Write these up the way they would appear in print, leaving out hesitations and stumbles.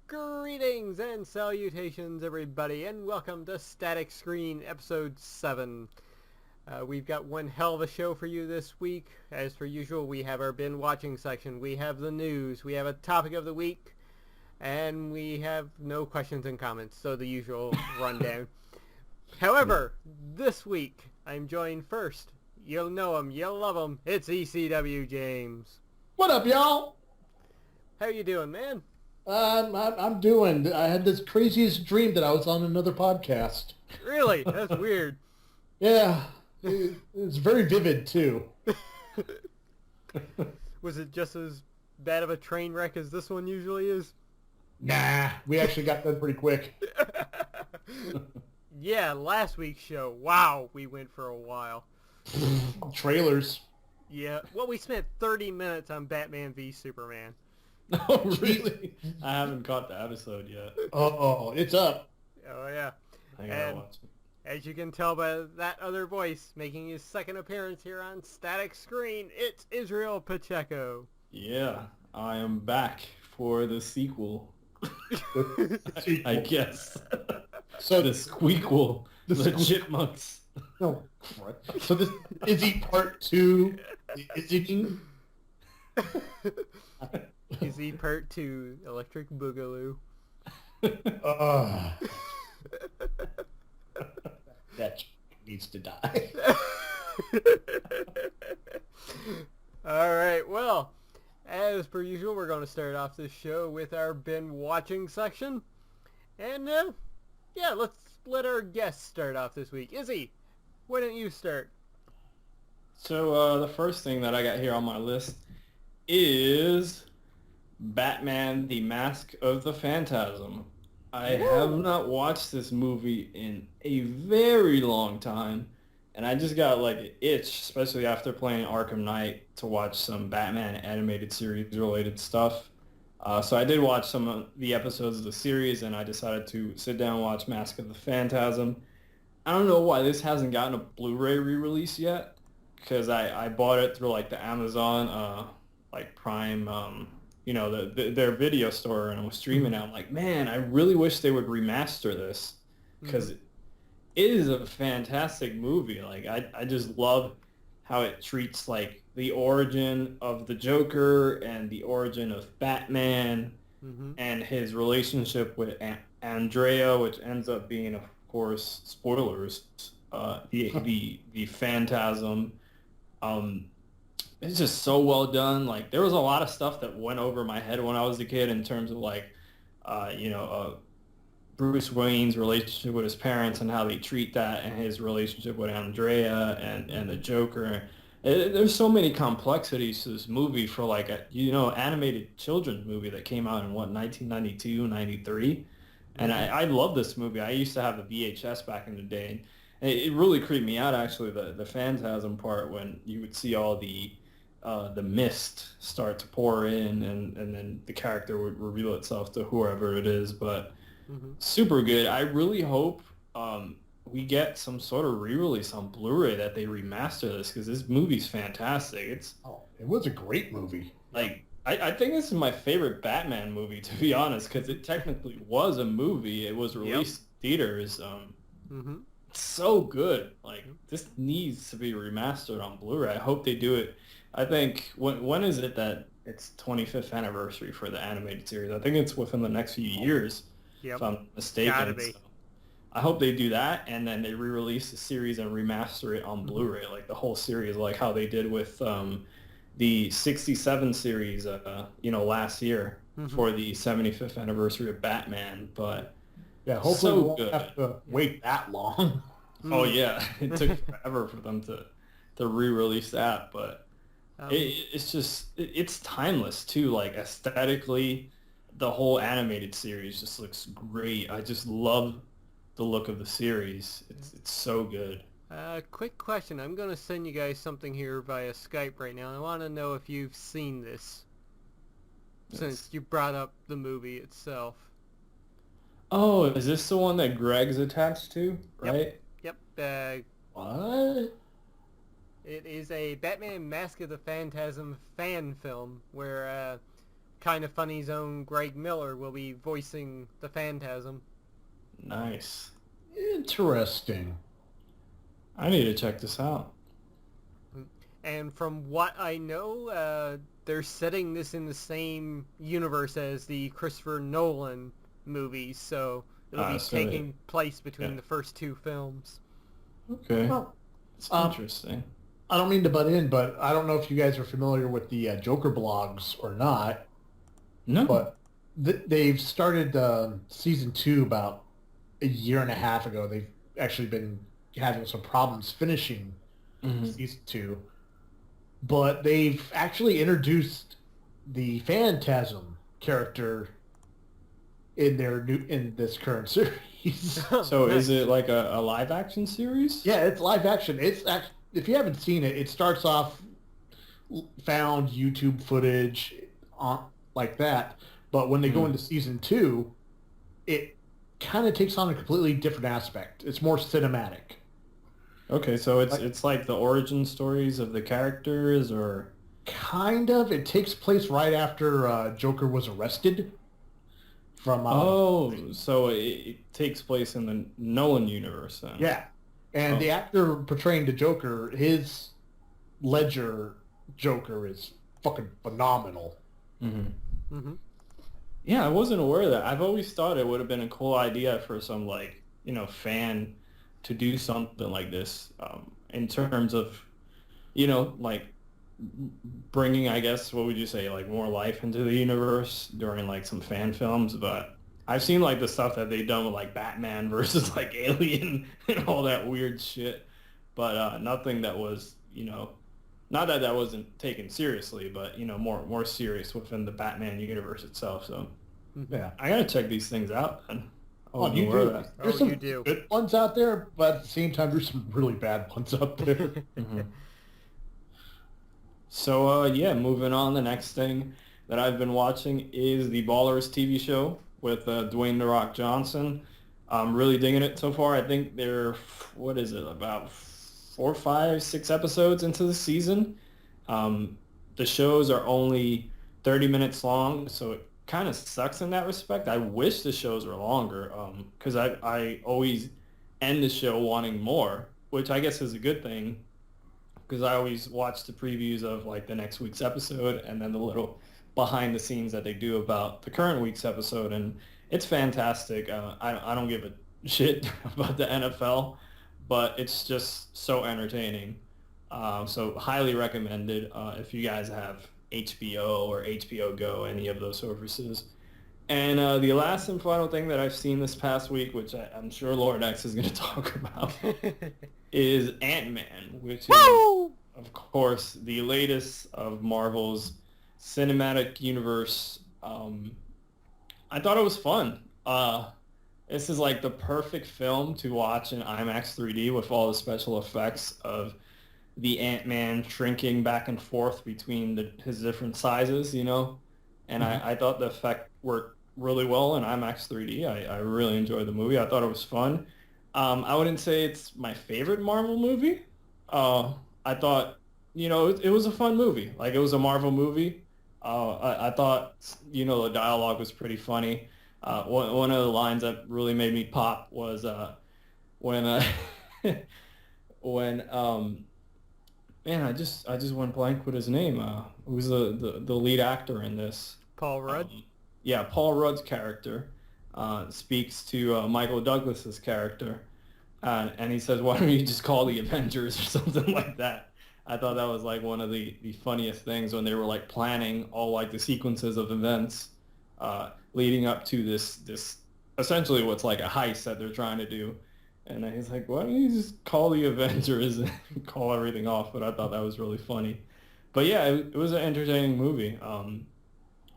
Greetings and salutations, everybody, and welcome to Static Screen Episode 7. We've got one hell of a show for you this week. As per usual, we have our bin watching section, we have the news, we have a topic of the week, and we have no questions and comments, so the usual rundown. However, this week, I'm joined first. You'll know him, you'll love him. It's ECW James. What up, y'all? How you doing, man? I'm doing. I had this craziest dream that I was on another podcast. Really? That's weird. Yeah, it's very vivid too. Was it just as bad of a train wreck as this one usually is? Nah, we actually got done pretty quick. Yeah, last week's show. Wow, we went for a while. Trailers. Yeah, well, we spent 30 minutes on Batman v Superman. Oh, really? I haven't caught the episode yet. Oh, it's up. Oh, yeah. I gotta watch it. As you can tell by that other voice making his second appearance here on Static Screen, it's Israel Pacheco. Yeah, I am back for the sequel. I guess. So the squeakquel. The Chipmunks. No. So this is he part 2? Is he? Is he part 2, Electric Boogaloo? That needs to die. Alright, well, as per usual, we're going to start off this show with our bin watching section. And, yeah, let's let our guest start off this week. Izzy, why don't you start? So, the first thing that I got here on my list is Batman: The Mask of the Phantasm. I have not watched this movie in a very long time, and I just got like an itch, especially after playing Arkham Knight, to watch some Batman animated series related stuff. So I did watch some of the episodes of the series, and I decided to sit down and watch Mask of the Phantasm. I don't know why this hasn't gotten a Blu-ray re-release yet, because I bought it through like the Amazon like Prime their video store, and I was streaming it. I'm like, man, I really wish they would remaster this, because it is a fantastic movie. Like, I just love how it treats like the origin of the Joker and the origin of Batman and his relationship with Andrea, which ends up being, of course, spoilers, the Phantasm. It's just so well done. Like, there was a lot of stuff that went over my head when I was a kid in terms of like, Bruce Wayne's relationship with his parents and how they treat that, and his relationship with Andrea and the Joker. There's so many complexities to this movie for like a, animated children's movie that came out in 1992, 93. And I love this movie. I used to have the VHS back in the day. And it really creeped me out, actually, the Phantasm part, when you would see all the mist start to pour in, and then the character would reveal itself to whoever it is. But super good. I really hope we get some sort of re-release on Blu-ray, that they remaster this, because this movie's fantastic. It was a great movie. Like, I think this is my favorite Batman movie, to be honest, because it technically was a movie. It was released in theaters. It's so good. Like, this needs to be remastered on Blu-ray. I hope they do it. I think, when is it that it's 25th anniversary for the animated series? I think it's within the next few years, if I'm not mistaken. Gotta be. So I hope they do that, and then they re-release the series and remaster it on Blu-ray, like the whole series, like how they did with the 67 series, last year for the 75th anniversary of Batman. But yeah, hopefully so we won't good. have to wait that long. Oh yeah, it took forever for them to re-release that, but it's timeless too. Like, aesthetically, the whole animated series just looks great. I just love the look of the series. It's so good. Quick question. I'm going to send you guys something here via Skype right now. I want to know if you've seen this, since you brought up the movie itself. Oh, is this the one that Greg's attached to, right? Yep. What? It is a Batman Mask of the Phantasm fan film where Kind of Funny's own Greg Miller will be voicing the Phantasm. Nice. Interesting. I need to check this out. And from what I know, they're setting this in the same universe as the Christopher Nolan movies, so it'll be taking place between the first two films. Okay. Well, it's interesting. I don't mean to butt in, but I don't know if you guys are familiar with the Joker blogs or not. No. But they've started season 2 about a year and a half ago. They've actually been having some problems finishing season 2. But they've actually introduced the Phantasm character in this current series. So is it like a live action series? Yeah, it's live action. If you haven't seen it, it starts off found YouTube footage on like that, but when they go into season 2, it kind of takes on a completely different aspect. It's more cinematic. Okay, so it's like the origin stories of the characters, or kind of. It takes place right after Joker was arrested. From so it takes place in the Nolan universe then. Yeah. And the actor portraying the Joker, his Ledger Joker is fucking phenomenal. Yeah, I wasn't aware of that. I've always thought it would have been a cool idea for some fan to do something like this, in terms of, like bringing, I guess, what would you say, like more life into the universe during like some fan films. But I've seen like the stuff that they've done with like Batman versus like Alien and all that weird shit, but nothing that was, not that that wasn't taken seriously, but more serious within the Batman universe itself. So Yeah. I gotta check these things out, man. You do. There's some good ones out there, but at the same time, there's some really bad ones out there. So, moving on, the next thing that I've been watching is the Ballers TV show with Dwayne "The Rock" Johnson. I'm really digging it so far. I think they're, about 4, 5, 6 episodes into the season. The shows are only 30 minutes long, so it kind of sucks in that respect. I wish the shows were longer, because I always end the show wanting more, which I guess is a good thing, because I always watch the previews of like the next week's episode and then the little behind the scenes that they do about the current week's episode, and it's fantastic. I don't give a shit about the NFL, but it's just so entertaining. So highly recommended if you guys have HBO or HBO Go, any of those services. And the last and final thing that I've seen this past week, which I'm sure Lord X is going to talk about, is Ant-Man, which is, of course, the latest of Marvel's cinematic universe. I thought it was fun. This is like the perfect film to watch in IMAX 3D with all the special effects of the Ant-Man shrinking back and forth between his different sizes, and I thought the effect worked really well in IMAX 3D. I really enjoyed the movie. I thought it was fun. I wouldn't say it's my favorite Marvel movie. I thought, it was a fun movie. Like, it was a Marvel movie. I thought, the dialogue was pretty funny. One of the lines that really made me pop was when man, I just went blank with his name. Who's the lead actor in this? Paul Rudd? Paul Rudd's character speaks to Michael Douglas's character, and he says, "Why don't you just call the Avengers?" or something like that. I thought that was like one of the funniest things when they were like planning all like the sequences of events leading up to this essentially what's like a heist that they're trying to do. And he's like, why don't you just call the Avengers and call everything off? But I thought that was really funny. But yeah, it was an entertaining movie.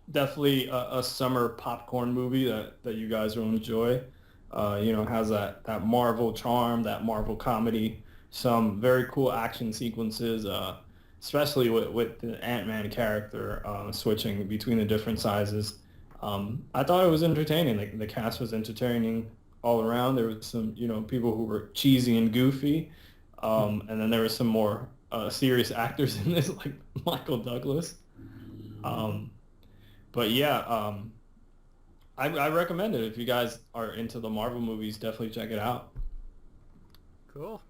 Definitely a summer popcorn movie that you guys will enjoy. Has that Marvel charm, that Marvel comedy, some very cool action sequences, especially with the Ant-Man character switching between the different sizes. I thought it was entertaining. Like the cast was entertaining all around. There was some, people who were cheesy and goofy, and then there were some more serious actors in this, like Michael Douglas. But yeah, I recommend it. If you guys are into the Marvel movies, definitely check it out. Cool.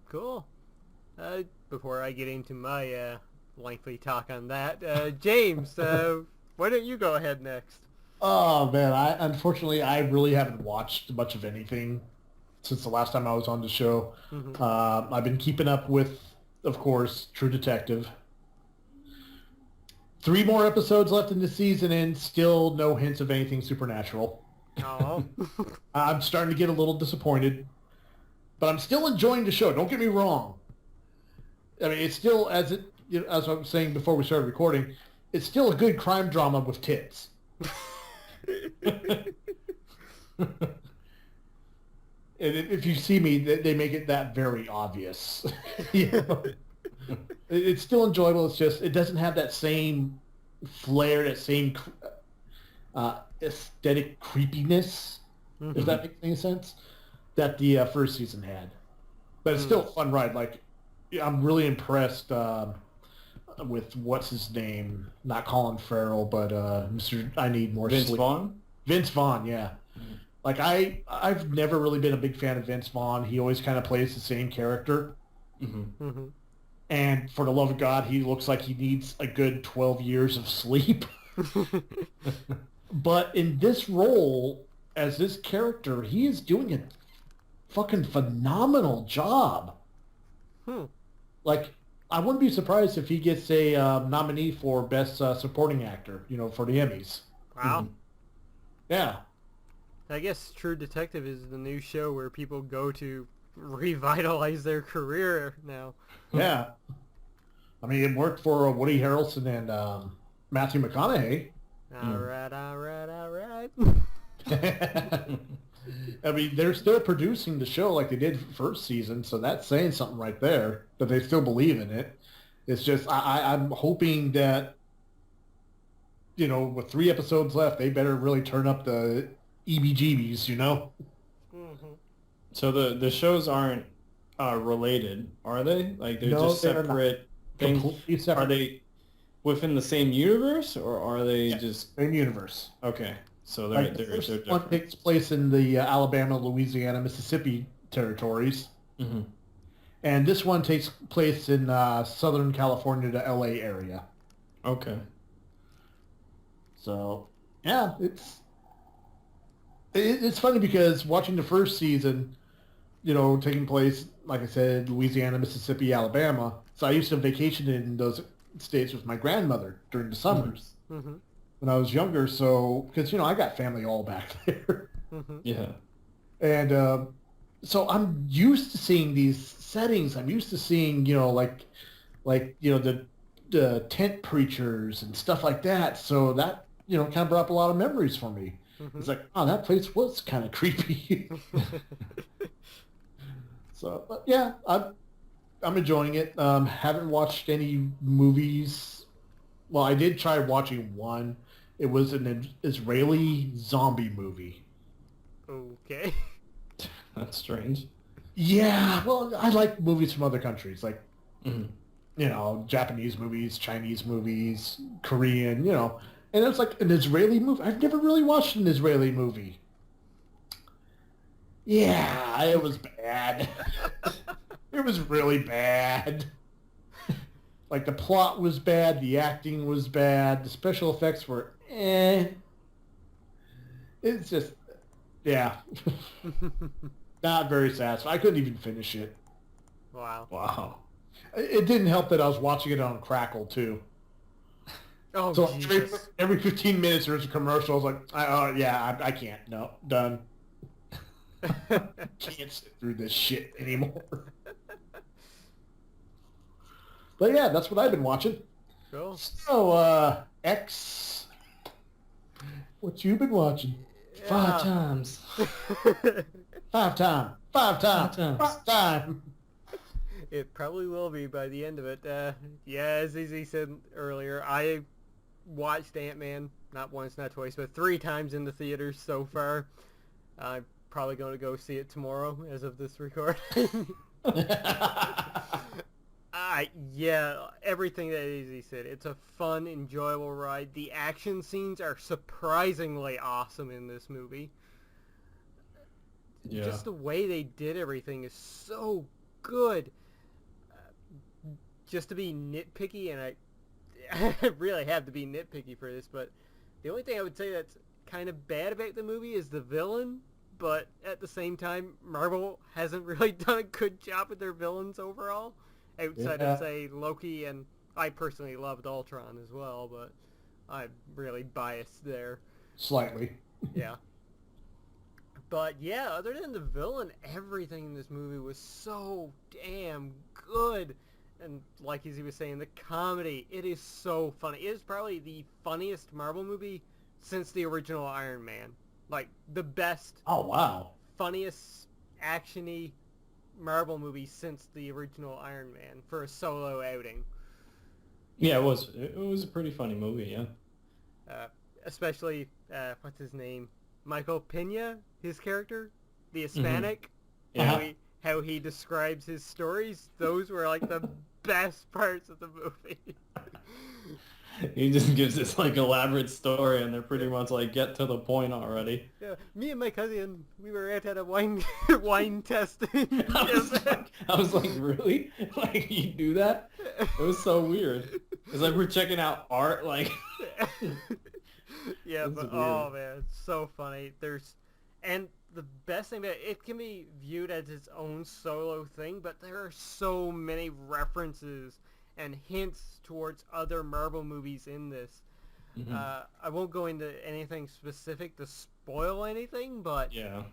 Before I get into my lengthy talk on that, James, why don't you go ahead next? Oh man, unfortunately I really haven't watched much of anything since the last time I was on the show. I've been keeping up with, of course, True Detective. 3 more episodes left in the season and still no hints of anything supernatural. Oh. I'm starting to get a little disappointed, but I'm still enjoying the show. Don't get me wrong. I mean, it's still, as I was saying before we started recording, it's still a good crime drama with tits. And if you see me, they make it that very obvious. It's still enjoyable. It's just it doesn't have that same flair, that same aesthetic creepiness, if that makes any sense, that the first season had. But it's still a fun ride. Like, I'm really impressed with what's his name? Not Colin Farrell, but Mr. I Need More Vince Sleep. Vaughn? Vince Vaughn, yeah. Like I've never really been a big fan of Vince Vaughn. He always kind of plays the same character. And for the love of God, he looks like he needs a good 12 years of sleep. But in this role, as this character, he is doing a fucking phenomenal job. Like, I wouldn't be surprised if he gets a nominee for Best Supporting Actor, for the Emmys. Wow. Yeah. I guess True Detective is the new show where people go to revitalize their career now. Yeah. I mean, it worked for Woody Harrelson and Matthew McConaughey. All right. I mean, they're still producing the show like they did first season, so that's saying something right there, that they still believe in it. It's just, I'm hoping that, with 3 episodes left, they better really turn up the EBGBs, So the shows aren't related, are they? Like they're No, just they're separate things. Completely separate. Are they within the same universe, or are they just same universe? okay? So Like the they're first one different. takes place in the Alabama, Louisiana, Mississippi territories. And this one takes place in Southern California to LA area. Okay. So, yeah, it's funny because watching the first season, taking place, like I said, Louisiana, Mississippi, Alabama. So I used to vacation in those states with my grandmother during the summers when I was younger. So, because, I got family all back there. Yeah. And so I'm used to seeing these settings. I'm used to seeing, the tent preachers and stuff like that. So that, kind of brought up a lot of memories for me. It's like, oh, that place was kind of creepy. So, but yeah, I'm enjoying it. Haven't watched any movies. Well, I did try watching one. It was an Israeli zombie movie. Okay. That's strange. Yeah, well, I like movies from other countries, like, Japanese movies, Chinese movies, Korean, And it's like an Israeli movie. I've never really watched an Israeli movie. Yeah, it was bad. It was really bad. Like, the plot was bad, the acting was bad, the special effects were eh. It's just, yeah. Not very satisfying. I couldn't even finish it. Wow. It didn't help that I was watching it on Crackle, too. Oh, So Jesus. every 15 minutes there's a commercial. I was like, I can't. No, done. Can't sit through this shit anymore. But yeah, that's what I've been watching. Cool. So, X, what you been watching? Five times. Five time. It probably will be by the end of it. Yeah, as Izzy said earlier, I watched Ant-Man not once, not twice, but 3 times in the theaters so far. I'm probably going to go see it tomorrow as of this recording. Yeah, everything that AZ said. It's a fun, enjoyable ride. The action scenes are surprisingly awesome in this movie. Yeah. Just the way they did everything is so good. Just to be nitpicky, and I really have to be nitpicky for this, but the only thing I would say that's kind of bad about the movie is the villain, but at the same time, Marvel hasn't really done a good job with their villains overall, outside of, say, Loki, and I personally loved Ultron as well, but I'm really biased there. Slightly. Yeah. But yeah, other than the villain, everything in this movie was so damn good. And like as he was saying, the comedy, it is so funny. It is probably the funniest Marvel movie since the original Iron Man. Like, the best, Oh, wow. funniest, action-y Marvel movie since the original Iron Man for a solo outing. Yeah, it was. It was a pretty funny movie, yeah. Especially, what's his name? Michael Pena, his character, the Hispanic. Yeah. How he describes his stories. Those were like the best parts of the movie. He just gives this like elaborate story, and they're pretty much like get to the point already. Yeah, me and my cousin, we were out at a wine testing. I was like, really? Like, you do that? It was so weird. It's like we're checking out art, like. Yeah, That's but weird. oh man, it's so funny. And the best thing about it can be viewed as its own solo thing, but there are so many references and hints towards other Marvel movies in this. Mhm. I won't go into anything specific to spoil anything, but Yeah.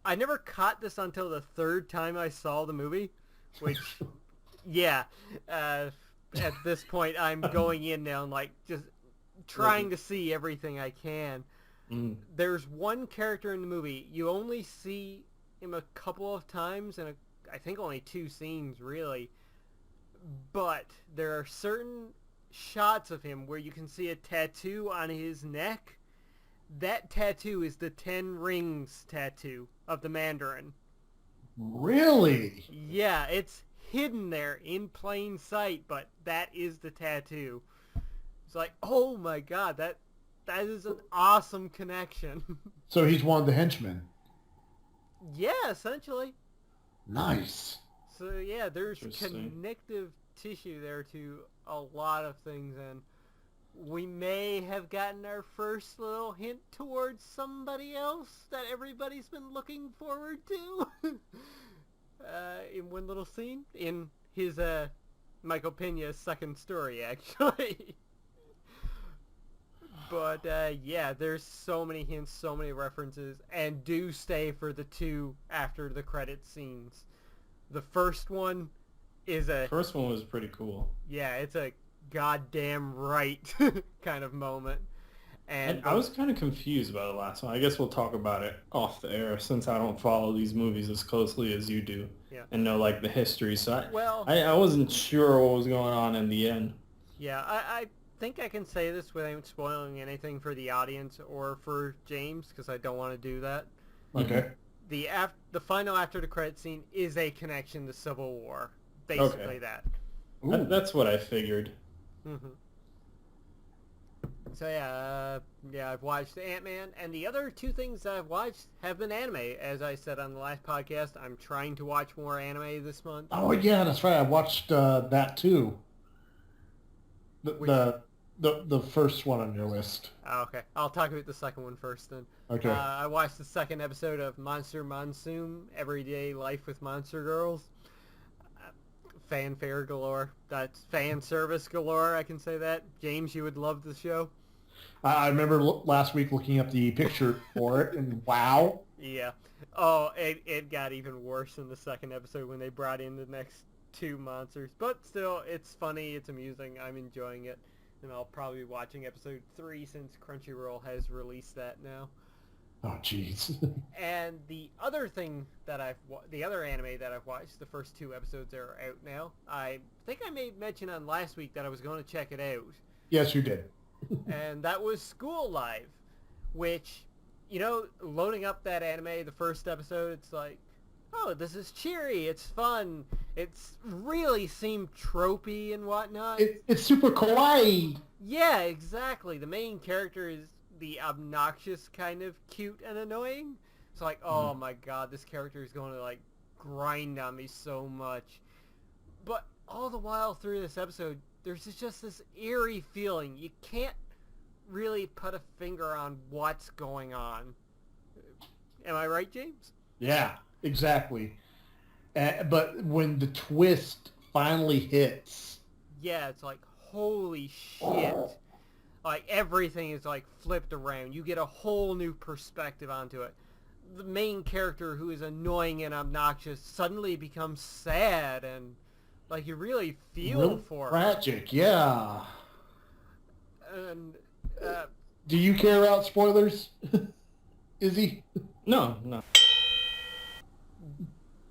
I never caught this until the 3rd time I saw the movie, which, yeah, at this point I'm going in now and like just trying to see everything I can. Mm. There's one character in the movie, you only see him a couple of times, and I think only 2 scenes really, but there are certain shots of him where you can see a tattoo on his neck. That tattoo is the 10 rings tattoo of the Mandarin. Really? Yeah, it's hidden there in plain sight, but that is the tattoo. It's like, oh my god, that is an awesome connection. So he's one of the henchmen. Yeah, essentially. Nice. So yeah, there's Interesting. connective tissue there to a lot of things, and we may have gotten our first little hint towards somebody else that everybody's been looking forward to in one little scene in his Michael Pena's second story, actually. But yeah, there's so many hints, so many references, and do stay for the 2 after the credit scenes. The first one is First one was pretty cool. yeah, it's a goddamn right kind of moment. And I was kind of confused by the last one. I guess we'll talk about it off the air since I don't follow these movies as closely as you do. Yeah. And know like the history. So well, I wasn't sure what was going on in the end. yeah, I think I can say this without spoiling anything for the audience or for James, because I don't want to do that. Okay. The final after the credit scene is a connection to Civil War. Basically Okay. that. That's what I figured. Mm-hmm. So yeah, I've watched Ant-Man, and the other 2 things that I've watched have been anime. As I said on the last podcast, I'm trying to watch more anime this month. Oh yeah, that's right. I watched that too. The first one on your list. Oh, okay, I'll talk about the second one first then. Okay. I watched the 2nd episode of Monster Monsoon, Everyday Life with Monster Girls. Fanfare galore. That's fan service galore, I can say that. James, you would love the show. I remember last week looking up the picture for it, and wow. Yeah. Oh, it got even worse in the 2nd episode when they brought in the next 2 monsters. But still, it's funny, it's amusing, I'm enjoying it. And I'll probably be watching episode 3 since Crunchyroll has released that now. Oh jeez. And the other thing that the other anime that I've watched, the first 2 episodes are out now. I think I made mention on last week that I was going to check it out. Yes, you did. And that was School Live, which, loading up that anime, the first episode, it's like, oh, this is cheery, it's fun, it's really seemed tropey and whatnot. It's super kawaii. Yeah, exactly. The main character is the obnoxious kind of cute and annoying. It's like, oh my god, this character is going to, like, grind on me so much. But all the while through this episode, there's just this eerie feeling. You can't really put a finger on what's going on. Am I right, James? Yeah, exactly. But when the twist finally hits... Yeah, it's like, holy shit. Like, everything is, like, flipped around. You get a whole new perspective onto it. The main character, who is annoying and obnoxious, suddenly becomes sad, and, like, you really feel for her. Tragic, yeah. And, do you care about spoilers, Izzy? No.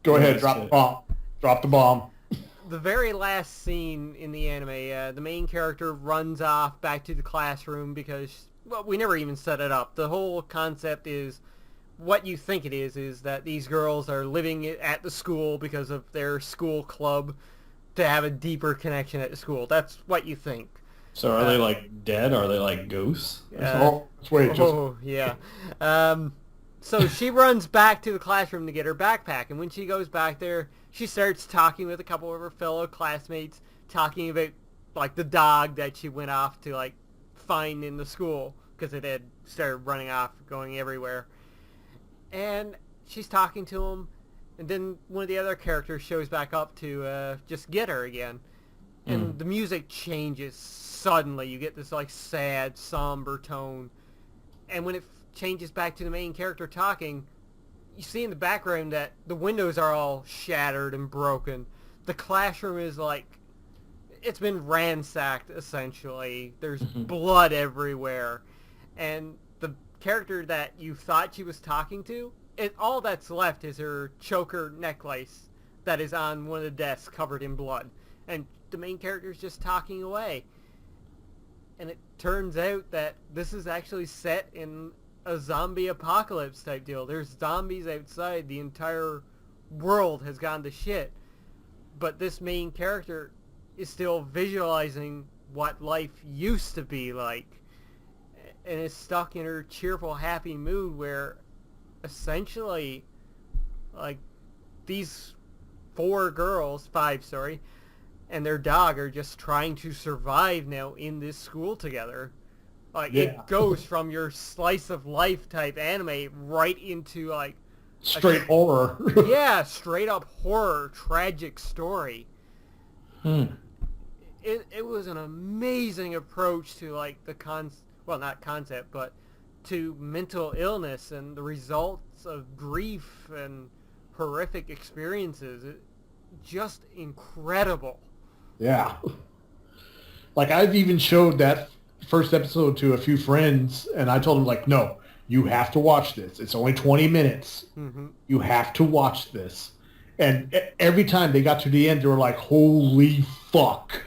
Go ahead, drop the bomb. Drop the bomb. The very last scene in the anime, the main character runs off back to the classroom because, well, we never even set it up. The whole concept is, what you think it is that these girls are living at the school because of their school club to have a deeper connection at the school. That's what you think. So are they, like, dead? Are they, like, ghosts? Yeah. So she runs back to the classroom to get her backpack, and when she goes back there, she starts talking with a couple of her fellow classmates, talking about, like, the dog that she went off to, like, find in the school, because it had started running off, going everywhere. And she's talking to him, and then one of the other characters shows back up to just get her again. And the music changes suddenly. You get this, like, sad, somber tone. And when it changes back to the main character talking, you see in the background that the windows are all shattered and broken. The classroom is, like, it's been ransacked, essentially. There's blood everywhere. And the character that you thought she was talking to, all that's left is her choker necklace that is on one of the desks covered in blood. And the main character is just talking away. And it turns out that this is actually set in a zombie apocalypse type deal. There's zombies outside. The entire world has gone to shit. But this main character is still visualizing what life used to be like. And is stuck in her cheerful, happy mood where essentially, like, these five, and their dog are just trying to survive now in this school together. Like, it goes from your slice of life type anime right into, like, straight horror. Yeah, straight up horror, tragic story. It was an amazing approach to, like, not concept, but to mental illness and the results of grief and horrific experiences. Just incredible. Yeah. Like, I've even showed that first episode to a few friends, and I told them, like, no, you have to watch this. It's only 20 minutes. You have to watch this. And every time they got to the end, they were like, holy fuck.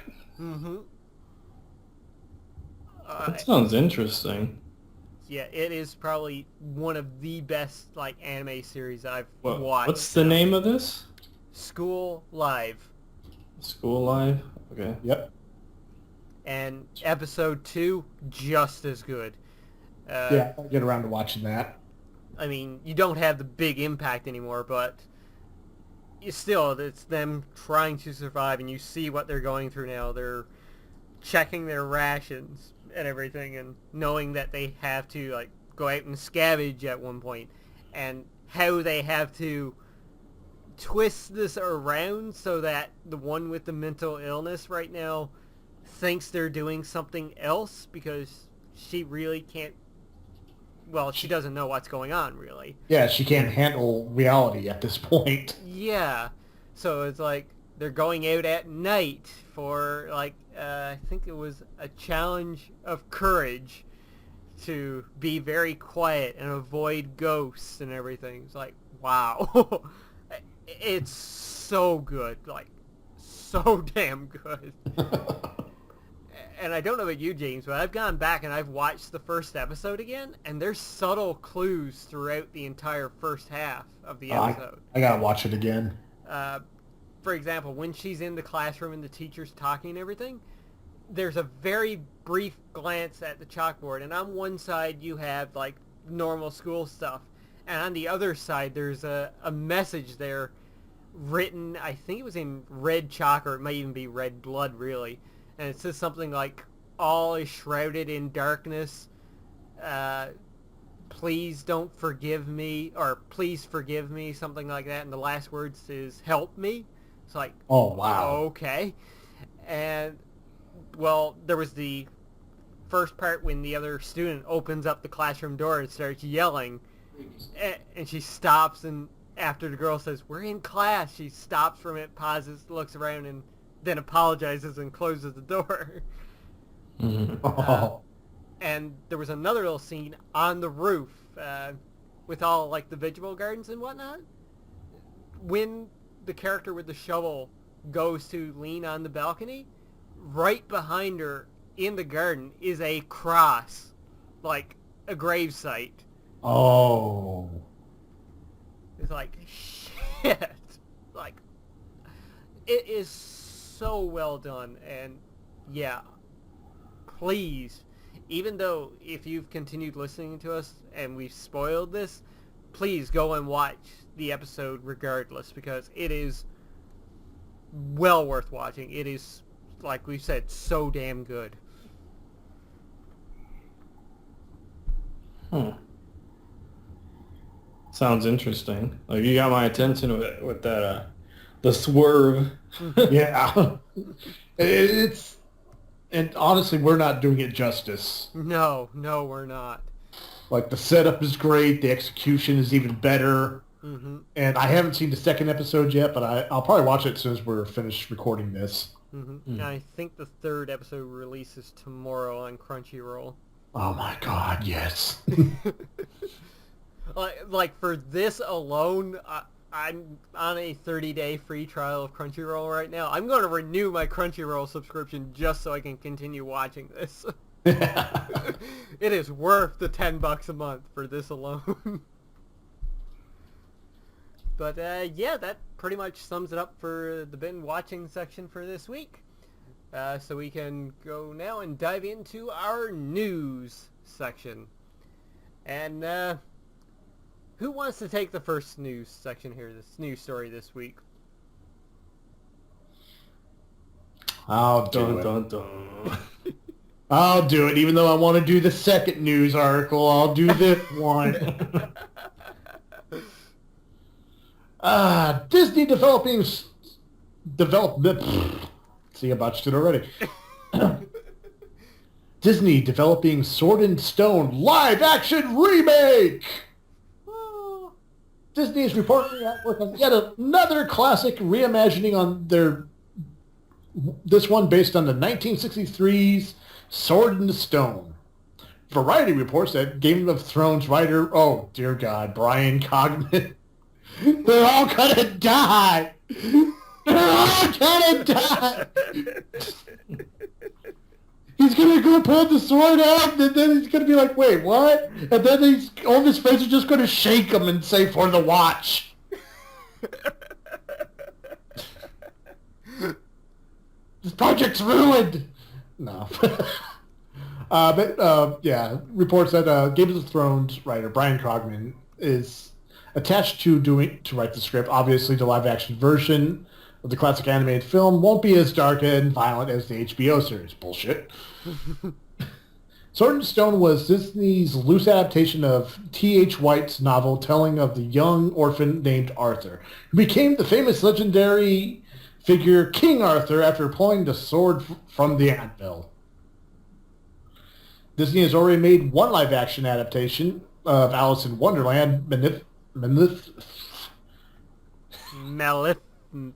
That sounds interesting. Yeah, it is probably one of the best, like, anime series I've watched. What's the name of this? School Live. School Live? Okay. Yep. And episode 2, just as good. Yeah, I'll get around to watching that. I mean, you don't have the big impact anymore, but it's them trying to survive, and you see what they're going through now. They're checking their rations and everything, and knowing that they have to, like, go out and scavenge at one point, and how they have to twist this around so that the one with the mental illness right now thinks they're doing something else because she really can't, well, she doesn't know what's going on, really. Yeah, she can't handle reality at this point. Yeah. So it's like they're going out at night for, like, I think it was a challenge of courage to be very quiet and avoid ghosts and everything. It's like, wow. It's so good. Like, so damn good. and I don't know about you, James, but I've gone back and I've watched the first episode again, and there's subtle clues throughout the entire first half of the episode. I gotta watch it again. For example, when she's in the classroom and the teacher's talking and everything, there's a very brief glance at the chalkboard, and on one side you have like normal school stuff, and on the other side there's a message there written, I think it was in red chalk, or it might even be red blood, really, and it says something like, all is shrouded in darkness, please don't forgive me, or please forgive me, something like that, and the last words is help me. It's like, oh wow, okay. And well, there was the first part when the other student opens up the classroom door and starts yelling, and she stops, and after the girl says, we're in class, she stops from it, pauses, looks around, and then apologizes and closes the door. And there was another little scene on the roof with all like the vegetable gardens and whatnot. When the character with the shovel goes to lean on the balcony, right behind her in the garden is a cross, like a grave site. Oh. It's like, shit. Like, it is so well done. And yeah, please, even though if you've continued listening to us and we've spoiled this, please go and watch the episode regardless, because it is well worth watching. It is, like we said, so damn good. Sounds interesting. Like, you got my attention with that, the swerve. Yeah. And honestly, we're not doing it justice. No, we're not. Like, the setup is great, the execution is even better. Mm-hmm. And I haven't seen the second episode yet, but I'll probably watch it as soon as we're finished recording this. Mm-hmm. And I think the third episode releases tomorrow on Crunchyroll. Oh my god, yes. Like for this alone, I'm on a 30-day free trial of Crunchyroll right now. I'm going to renew my Crunchyroll subscription just so I can continue watching this. It is worth the $10 a month for this alone. But yeah, that pretty much sums it up for the bin watching section for this week. So we can go now and dive into our news section. And who wants to take the first news section here, this news story this week? I'll do it. Dun, dun. I'll do it. Even though I want to do the second news article, I'll do this one. Disney developing... See, I botched it already. Disney developing Sword and Stone live-action remake! Disney is reportedly at work on yet another classic reimagining on this one based on the 1963's Sword and Stone. Variety reports that Game of Thrones writer, oh dear God, Brian Cogman, they're all gonna die! They're all gonna die! He's gonna go pull the sword out, and then he's gonna be like, wait, what? And then all of his friends are just gonna shake him and say, for the watch. This project's ruined! No. Yeah, reports that Game of Thrones writer Brian Cogman is attached to write the script. Obviously, the live-action version of the classic animated film won't be as dark and violent as the HBO series. Bullshit. Sword and Stone was Disney's loose adaptation of T.H. White's novel telling of the young orphan named Arthur, who became the famous legendary figure King Arthur after pulling the sword from the anvil. Disney has already made one live-action adaptation of Alice in Wonderland,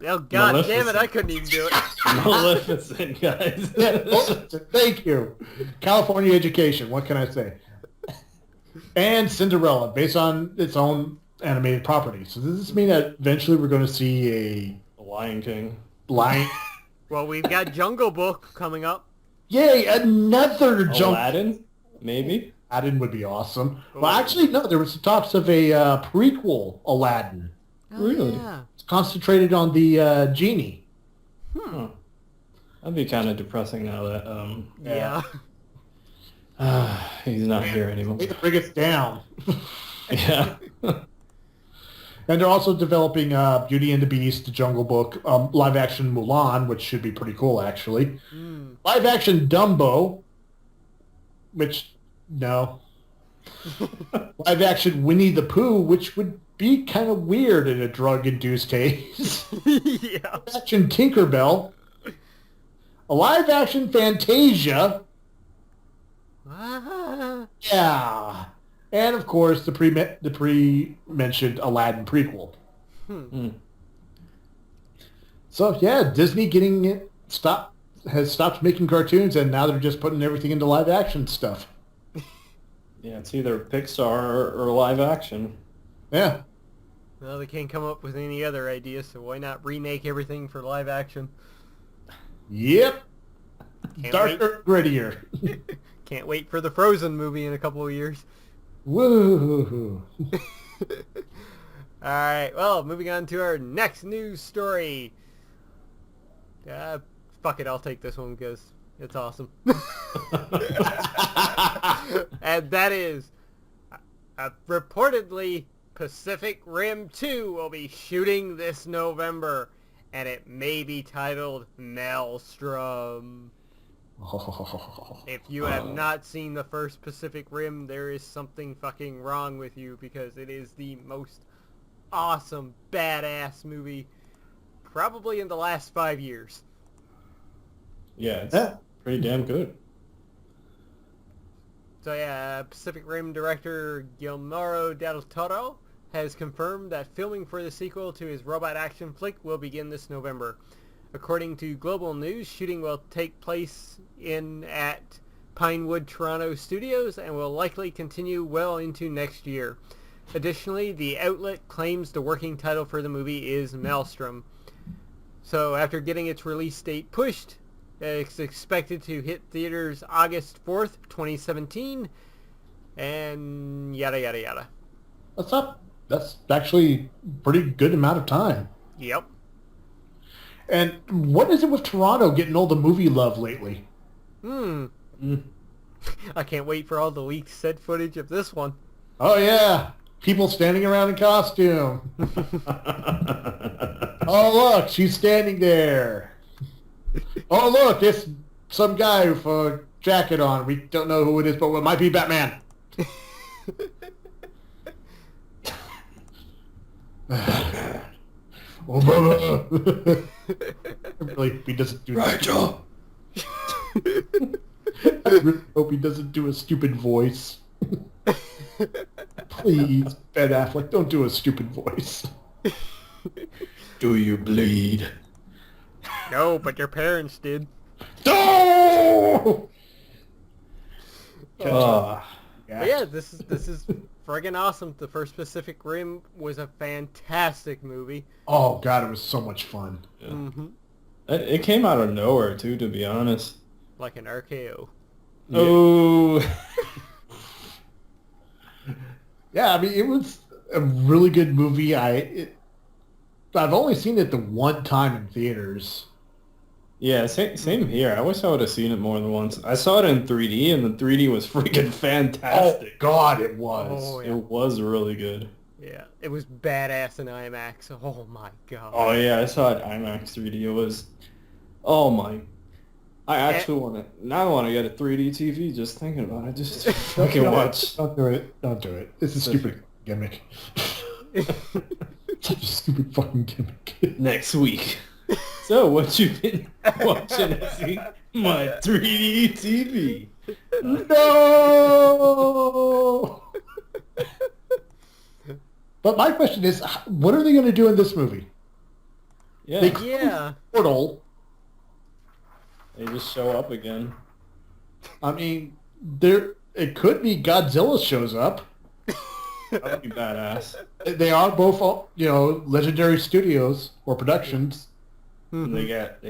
Oh, God damn it, I couldn't even do it. Maleficent, guys. Thank you. California education, what can I say? And Cinderella, based on its own animated property. So does this mean that eventually we're going to see Lion King. Lion... Well, we've got Jungle Book coming up. Yay, another jump. Aladdin? Maybe? Aladdin would be awesome. Oh. Well, actually, no, there was talks of a prequel Aladdin. Oh, Really? Yeah. It's concentrated on the genie. Huh. That'd be kind of depressing now that Yeah. he's not here anymore. Way to bring us down. Yeah. And they're also developing Beauty and the Beast, The Jungle Book, live-action Mulan, which should be pretty cool, actually. Mm. Live-action Dumbo, which, no. Live-action Winnie the Pooh, which would be kind of weird in a drug-induced case. Yeah. Live-action Tinkerbell. A live-action Fantasia. Ah. Yeah. And, of course, the pre-mentioned Aladdin prequel. Hmm. So, yeah, Disney has stopped making cartoons, and now they're just putting everything into live-action stuff. Yeah, it's either Pixar or live action. Yeah. Well, they can't come up with any other ideas, so why not remake everything for live action? Yep. Can't Darker, grittier. Can't wait for the Frozen movie in a couple of years. Woo! Alright, well, moving on to our next news story. Fuck it, I'll take this one because it's awesome. And that is, reportedly, Pacific Rim 2 will be shooting this November, and it may be titled Maelstrom. If you have not seen the first Pacific Rim, there is something fucking wrong with you, because it is the most awesome, badass movie probably in the last 5 years. Yeah, it's pretty damn good. So yeah, Pacific Rim director Guillermo del Toro has confirmed that filming for the sequel to his robot action flick will begin this November. According to Global News, shooting will take place at Pinewood Toronto Studios and will likely continue well into next year. Additionally, the outlet claims the working title for the movie is Maelstrom. So after getting its release date pushed, it's expected to hit theaters August 4th, 2017, and yada yada yada. That's actually a pretty good amount of time. Yep. And what is it with Toronto getting all the movie love lately? I can't wait for all the leaked set footage of this one. Oh yeah, people standing around in costume. Oh look, she's standing there. Oh look, it's some guy with a jacket on. We don't know who it is, but it might be Batman. Really hope he doesn't do Rachel! I really hope he doesn't do a stupid voice. Please, Ben Affleck, don't do a stupid voice. Do you bleed? No, but your parents did. No! But yeah, this is friggin' awesome. The first Pacific Rim was a fantastic movie. Oh god, it was so much fun. Yeah. Mm-hmm. It came out of nowhere too, to be honest. Like an RKO. Yeah. Oh. Yeah, I mean, it was a really good movie. I've only seen it the one time in theaters. Yeah, same here. I wish I would have seen it more than once. I saw it in 3D, and the 3D was freaking fantastic. Oh god, it was. Oh, yeah. It was really good. Yeah, it was badass in IMAX. Oh my god. Oh yeah, I saw it IMAX 3D. It was, oh my, I actually now I want to get a 3D TV just thinking about it. Just fucking watch. Don't do it. Don't do it. It's a stupid gimmick. Such a stupid fucking gimmick. Next week. So what you been watching? My 3D TV. No! But my question is, what are they going to do in this movie? Yeah, They they closed the portal. just show up again. I mean, it could be Godzilla shows up. That would be badass. They are both, legendary studios or productions. And they get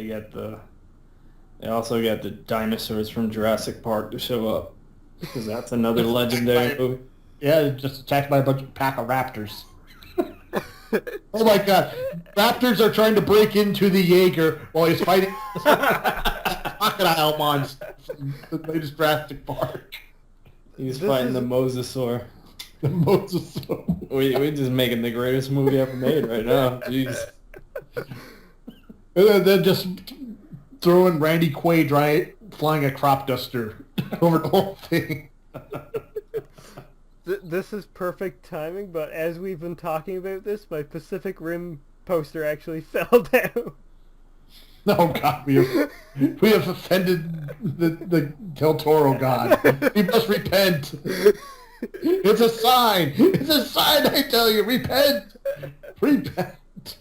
They also got the dinosaurs from Jurassic Park to show up, because that's another legendary movie. Yeah, just attacked by a pack of raptors. Oh my god. Raptors are trying to break into the Jaeger while he's fighting crocodile monster from the latest Jurassic Park. He's fighting the Mosasaur. The Mosasaur. We're just making the greatest movie ever made right now. Jeez. And then just throwing Randy Quaid flying a crop duster over the whole thing. This is perfect timing, but as we've been talking about this, my Pacific Rim poster actually fell down. Oh God, we have offended the Del Toro God. We must repent. It's a sign. It's a sign, I tell you. Repent. Repent.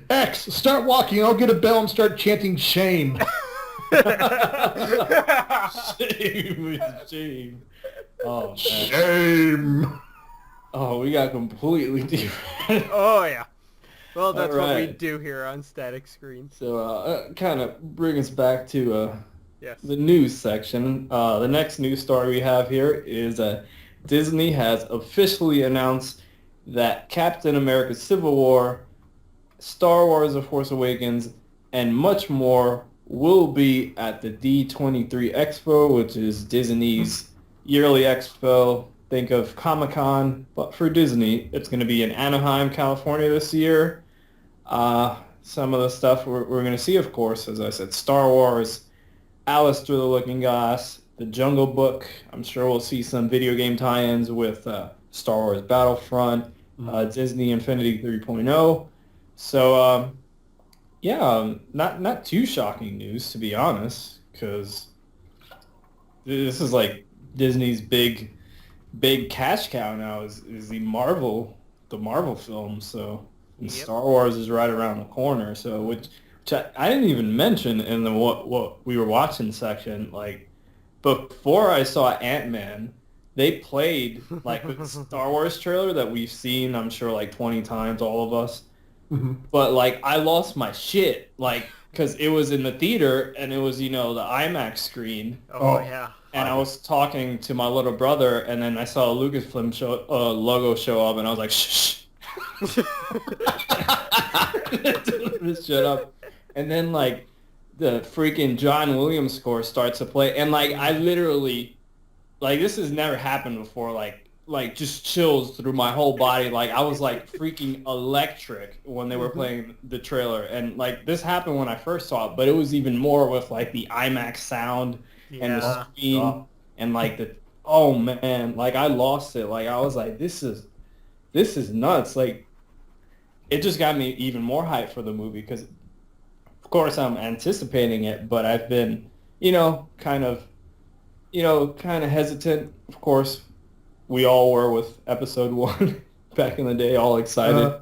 X, start walking. I'll get a bell and start chanting shame. Shame. Shame. Oh, man. Shame. Oh, we got completely different. Oh, yeah. Well, that's All what we right. do here on Static Screen. So, kind of bring us back to Yes. the news section. The next news story we have here is Disney has officially announced that Captain America Civil War, Star Wars The Force Awakens, and much more will be at the D23 Expo, which is Disney's yearly expo. Think of Comic-Con, but for Disney, it's going to be in Anaheim, California this year. Some of the stuff we're going to see, of course, as I said, Star Wars, Alice Through the Looking Glass, The Jungle Book. I'm sure we'll see some video game tie-ins with Star Wars Battlefront, Disney Infinity 3.0. So, not too shocking news, to be honest, because this is like Disney's big cash cow now is the Marvel film. So and Yep. Star Wars is right around the corner. So which I didn't even mention in the what we were watching section. Like before I saw Ant-Man, they played like the Star Wars trailer that we've seen, I'm sure, like 20 times, all of us. Mm-hmm. But like I lost my shit, like because it was in the theater and it was the IMAX screen. Oh, yeah. And I was talking to my little brother, and then I saw a Lucasfilm logo show up, and I was like, shh. Shut up. And then, like, the freaking John Williams score starts to play, and, like, I literally, like, this has never happened before, like just chills through my whole body. Like, I was, like, freaking electric when they were playing the trailer. And, like, this happened when I first saw it, but it was even more with, like, the IMAX sound. And the screen and like oh man, like I lost it. Like I was like, this is nuts. Like it just got me even more hyped for the movie because of course I'm anticipating it, but I've been, kind of hesitant. Of course, we all were with episode 1 back in the day, all excited.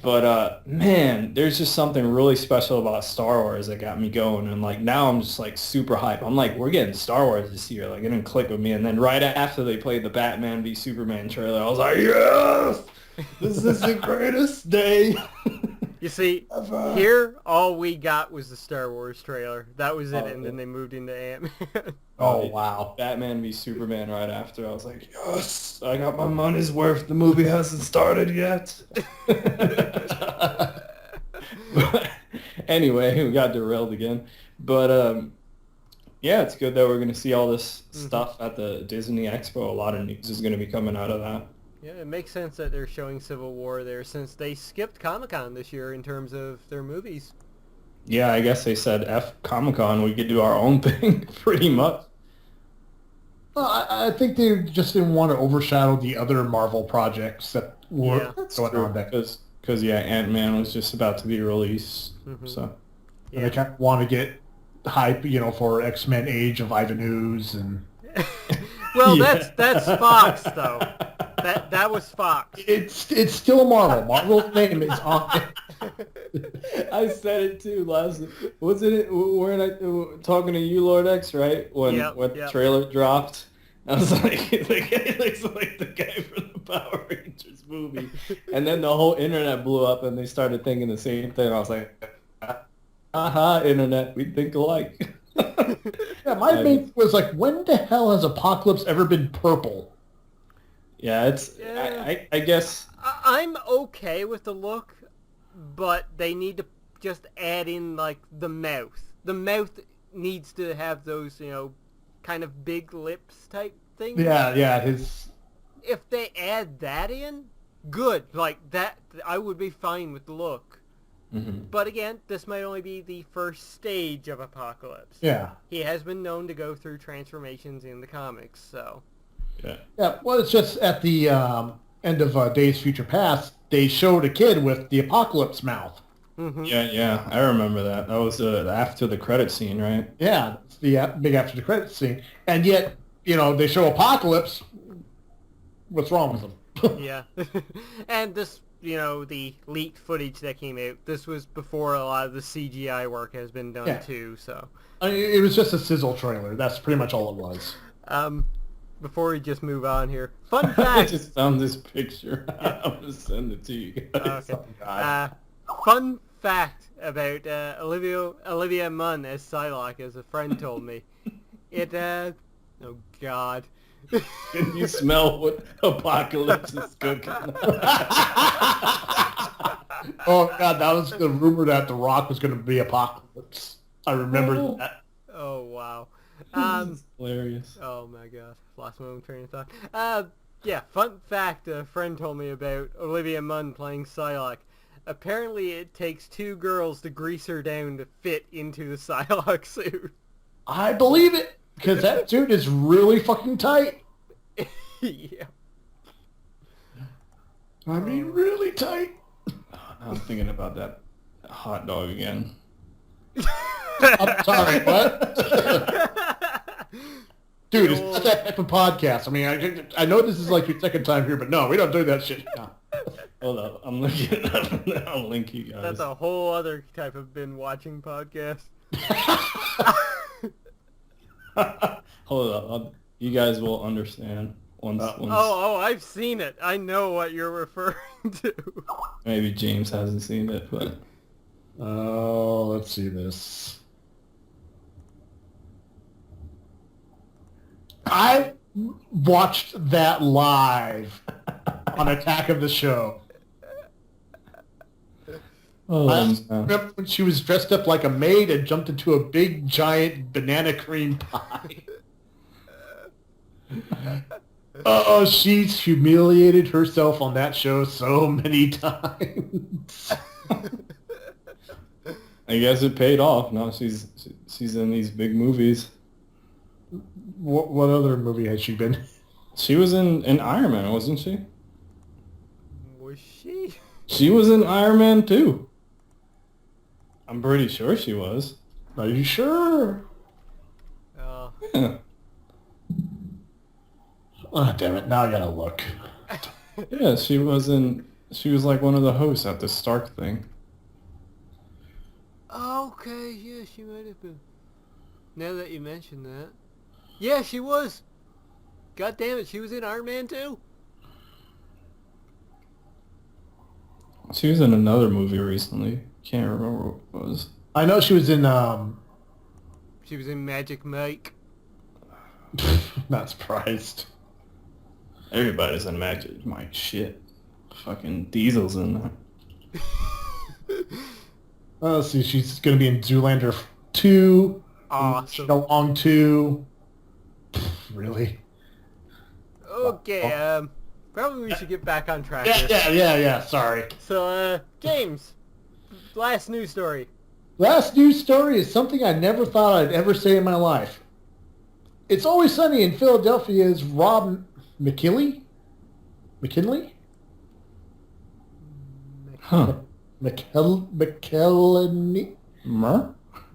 But man, there's just something really special about Star Wars that got me going, and like now I'm just like super hyped. I'm like, we're getting Star Wars this year. Like it didn't click with me, and then right after they played the Batman v Superman trailer, I was like, yes, this is the greatest day. You see, here all we got was the Star Wars trailer. That was it, and then they moved into Ant-Man. Oh wow. Batman v Superman right after. I was like, yes, I got my money's worth. The movie hasn't started yet. But anyway, we got derailed again. But yeah, it's good that we're going to see all this stuff at the Disney Expo. A lot of news is going to be coming out of that. Yeah, it makes sense that they're showing Civil War there since they skipped Comic-Con this year in terms of their movies. Yeah, I guess they said F Comic-Con, we could do our own thing, pretty much. Well, I think they just didn't want to overshadow the other Marvel projects that were going on there. Because Ant-Man was just about to be released, so. And they kind of want to get hype, for X-Men Age of Ivan Ooze and... Well, that's Fox, though. That was Fox. It's still Marvel. Marvel's name is on it. I said it too last. Wasn't it when I talking to you, Lord X, right? When the trailer dropped, I was like, the guy looks like the guy from the Power Rangers movie, and then the whole internet blew up, and they started thinking the same thing. I was like, Haha, internet, we think alike. Yeah, my main was like, when the hell has Apocalypse ever been purple? Yeah, it's. Yeah. I guess. I'm okay with the look, but they need to just add in like the mouth. The mouth needs to have those, kind of big lips type things. Yeah, his... If they add that in, good. Like that, I would be fine with the look. Mm-hmm. But again, this might only be the first stage of Apocalypse. Yeah. He has been known to go through transformations in the comics, so... Yeah. Yeah, well, it's just at the end of Days Future Past, they showed a kid with the Apocalypse mouth. Mm-hmm. Yeah, I remember that. That was after the credit scene, right? Yeah, it's the big after the credits scene. And yet, they show Apocalypse. What's wrong with them? Yeah. And this, the leaked footage that came out, this was before a lot of the CGI work has been done too, so... I mean, it was just a sizzle trailer. That's pretty much all it was. Before we just move on here, fun I fact. just found this picture. I'm gonna send it to you guys. Okay. Oh, God. Fun fact about Olivia Munn as Psylocke, as a friend told me. Oh God. Can you smell what Apocalypse is cooking? Oh, God, that was the rumor that The Rock was going to be Apocalypse. I remember that. Oh wow. This is hilarious. Oh my God, lost my own train of thought. Yeah, fun fact a friend told me about Olivia Munn playing Psylocke. Apparently it takes 2 girls to grease her down to fit into the Psylocke suit. I believe it, because that suit is really fucking tight. Yeah. I mean, really tight. Now I'm thinking about that hot dog again. I'm sorry, what? Dude, it's not that type of podcast. I mean, I know this is like your second time here, but no, we don't do that shit. No. Hold up, I'm looking it up now. I'll link you guys. That's a whole other type of watching podcast. Hold up, you guys will understand once. Oh, I've seen it. I know what you're referring to. Maybe James hasn't seen it, but... Oh, let's see this. I watched that live on Attack of the Show. I remember when she was dressed up like a maid and jumped into a big, giant banana cream pie. Oh, she's humiliated herself on that show so many times. I guess it paid off. Now she's in these big movies. What other movie has she been? She was in Iron Man, wasn't she? Was she? She was in Iron Man 2. I'm pretty sure she was. Are you sure? Yeah. Oh, damn it. Now I gotta look. Yeah, she was like one of the hosts at the Stark thing. Okay, yeah, she might have been. Now that you mention that. Yeah, she was. God damn it, she was in Iron Man 2. She was in another movie recently. Can't remember what it was. I know she was in, She was in Magic Mike. Not surprised. Everybody's in Magic Mike. Shit. Fucking Diesel's in there. Let's see, she's going to be in Zoolander 2. Awesome. Along 2. Really? Okay, probably we should get back on track here. Yeah, sorry. So, James, last news story. Last news story is something I never thought I'd ever say in my life. It's Always Sunny in Philadelphia's Rob McKinley? Huh. McKellany?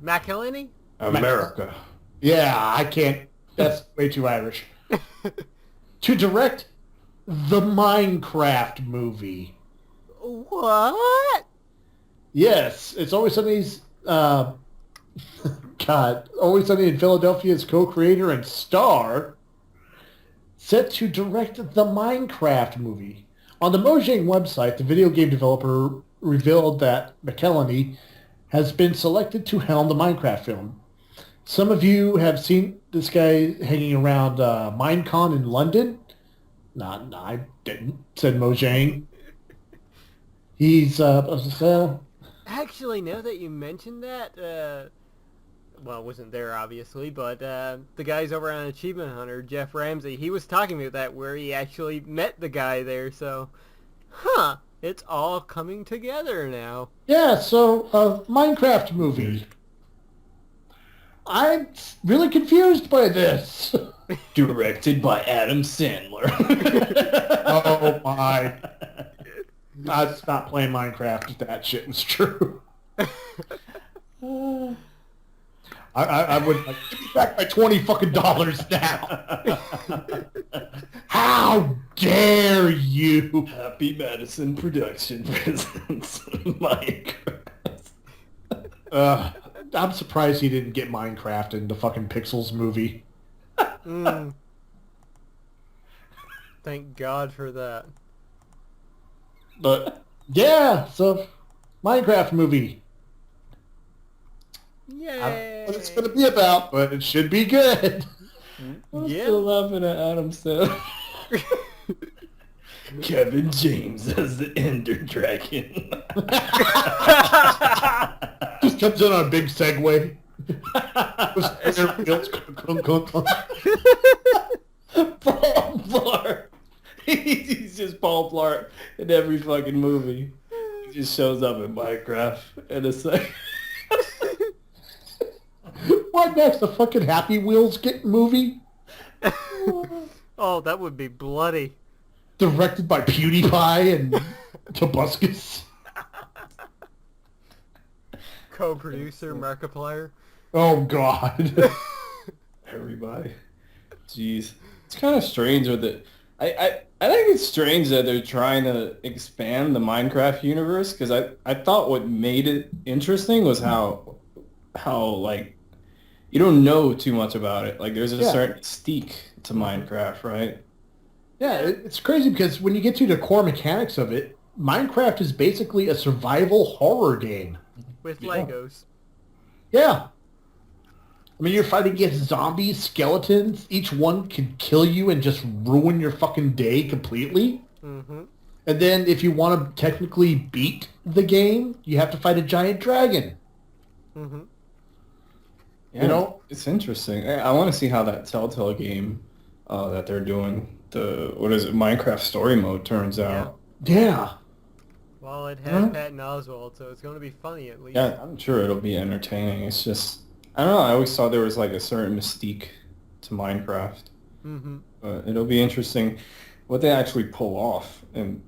McElhenney? America. Yeah, I can't. That's way too Irish. To direct the Minecraft movie. What? Yes, it's Always Sunny's... Always Sunny in Philadelphia's co-creator and star, set to direct the Minecraft movie. On the Mojang website, the video game developer revealed that McKelvey has been selected to helm the Minecraft film. Some of you have seen this guy hanging around Minecon in London. No, I didn't, said Mojang. He's, Actually, now that you mentioned that, well, I wasn't there, obviously, but the guys over on Achievement Hunter, Jeff Ramsey, he was talking about that where he actually met the guy there, so, it's all coming together now. yeah, so, Minecraft movie. I'm really confused by this. Directed by Adam Sandler. Oh my. I'd stop playing Minecraft if that shit was true. I would like, give me back my $20 fucking now. How dare you? Happy Madison Production presents Minecraft. I'm surprised he didn't get Minecraft in the fucking Pixels movie. Thank God for that. But yeah, so Minecraft movie. Yay! I don't know what it's going to be about, but it should be good. I'm still laughing at Adam Sandler. Kevin James as the Ender Dragon. Just comes in on a big Segway. Paul Blart. He's just Paul Blart in every fucking movie. He just shows up in Minecraft in a second. What next? The fucking Happy Wheels movie? Oh, that would be bloody. Directed by PewDiePie and Tobuscus. Co-producer, Markiplier. Oh, God. Everybody. Jeez. It's kind of strange with it. I think it's strange that they're trying to expand the Minecraft universe, because I thought what made it interesting was how like you don't know too much about it. Like there's a certain mystique to Minecraft, right? Yeah, it's crazy because when you get to the core mechanics of it, Minecraft is basically a survival horror game. With Legos. Yeah. I mean, you're fighting against zombies, skeletons. Each one can kill you and just ruin your fucking day completely. Mm-hmm. And then if you want to technically beat the game, you have to fight a giant dragon. Mm-hmm. Yeah, you know? It's interesting. I want to see how that Telltale game that they're doing, Minecraft story mode turns out. Yeah. Well, it has Patton Oswalt, so it's going to be funny at least. Yeah, I'm sure it'll be entertaining. It's just, I don't know, I always thought there was like a certain mystique to Minecraft. Mm-hmm. But it'll be interesting what they actually pull off and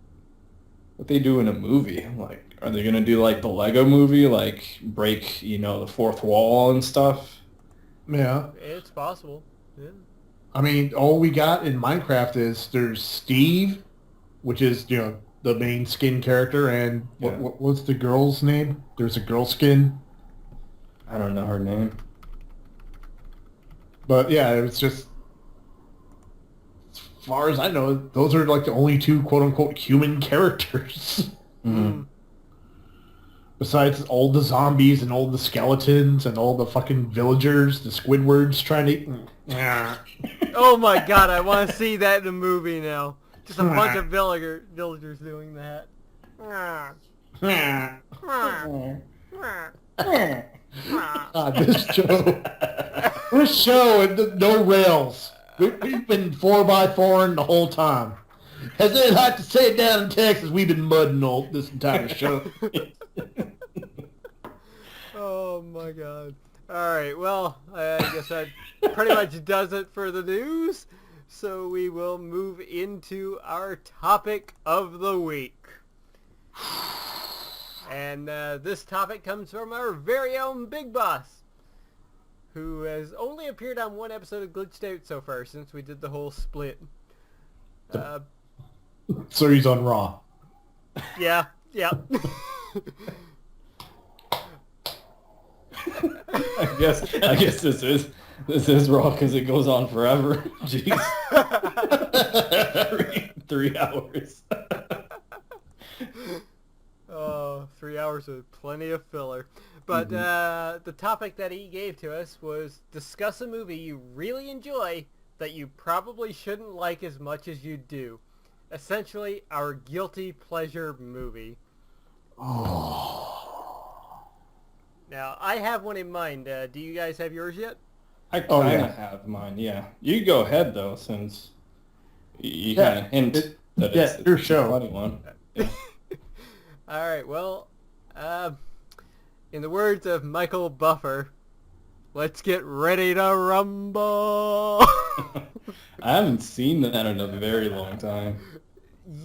what they do in a movie. Like, are they going to do like the Lego movie, like break, the fourth wall and stuff? Yeah. It's possible. Yeah. I mean, all we got in Minecraft is there's Steve, which is, the main skin character, and what's the girl's name? There's a girl skin. I don't know her name. But yeah, it was just, as far as I know, those are like the only two quote-unquote human characters. Mm-hmm. Besides all the zombies and all the skeletons and all the fucking villagers, the Squidwards trying to... Oh my God, I want to see that in a movie now. Just a bunch of villagers doing that. This show, and no rails. We've been 4x4ing the whole time. As they like to say it down in Texas, we've been mudding this entire show. Oh my God. Alright, well, I guess that pretty much does it for the news. So we will move into our topic of the week. And this topic comes from our very own Big Boss, who has only appeared on one episode of Glitched Out so far since we did the whole split. So he's on Raw. Yeah. I guess this is Raw because it goes on forever. Jeez. 3 hours. Oh, 3 hours of plenty of filler. But the topic that he gave to us was discuss a movie you really enjoy that you probably shouldn't like as much as you do. Essentially, our guilty pleasure movie. Oh. Now, I have one in mind. Do you guys have yours yet? I kind of have mine, yeah. You go ahead, though, since you kind of hint that it's your a show. funny one. Yeah. All right, well, in the words of Michael Buffer, let's get ready to rumble. I haven't seen that in a very long time.